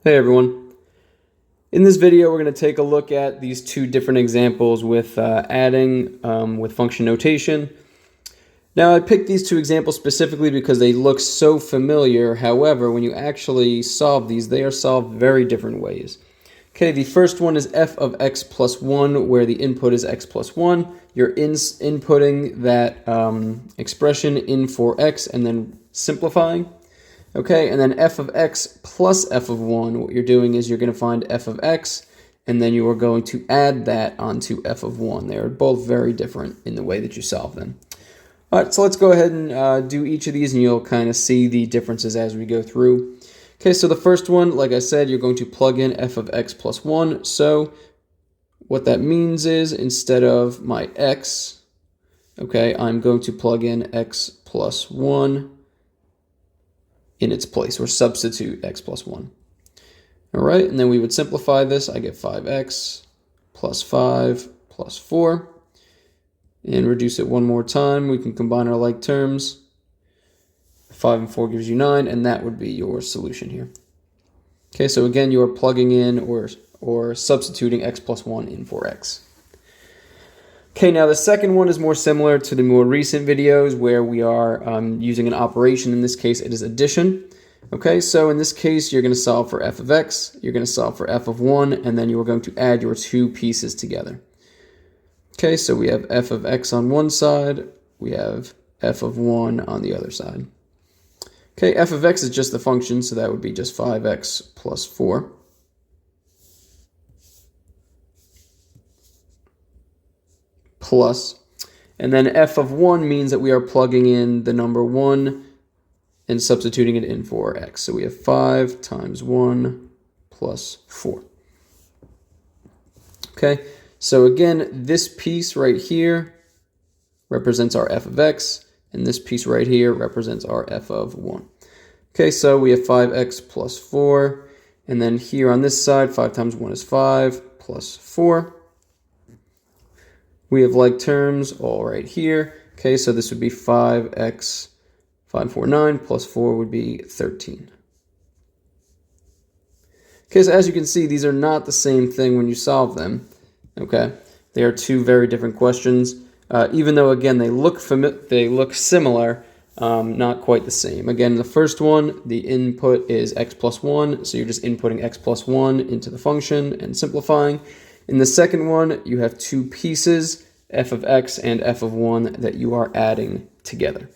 Hey everyone. In this video, we're going to take a look at these two different examples with adding with function notation. Now, I picked these two examples specifically because they look so familiar. However, when you actually solve these, they are solved very different ways. Okay, the first one is f of x plus 1, where the input is x plus 1. You're inputting that expression in for x and then simplifying. Okay, and then f of x plus f of 1, what you're doing is you're going to find f of x, and then you are going to add that onto f of 1. They are both very different in the way that you solve them. All right, so let's go ahead and do each of these, and you'll kind of see the differences as we go through. Okay, so the first one, like I said, you're going to plug in f of x plus 1. So what that means is instead of my x, okay, I'm going to plug in x plus 1 in its place, or substitute x plus 1. All right, and then we would simplify this. I get 5x plus 5 plus 4. And reduce it one more time. We can combine our like terms. 5 and 4 gives you 9, and that would be your solution here. Okay, so again, you are plugging in or substituting x plus 1 in for x. Okay, now the second one is more similar to the more recent videos where we are using an operation. In this case, it is addition. Okay, so in this case, you're going to solve for f of x, you're going to solve for f of 1, and then you are going to add your two pieces together. Okay, so we have f of x on one side, we have f of 1 on the other side. Okay, f of x is just the function, so that would be just 5x plus 4. Plus, and then f of 1 means that we are plugging in the number 1 and substituting it in for x. So we have 5 times 1 plus 4. Okay, so again, this piece right here represents our f of x, and this piece right here represents our f of 1. Okay, so we have 5x plus 4, and then here on this side, 5 times 1 is 5 plus 4. We have like terms all right here. Okay, so this would be 5x, 5, 4, 9, plus 4 would be 13. Okay, so as you can see, these are not the same thing when you solve them. Okay, they are two very different questions. Even though, again, they look similar, not quite the same. Again, the first one, the input is x plus 1, so you're just inputting x plus 1 into the function and simplifying. In the second one, you have two pieces, f of x and f of 1, that you are adding together.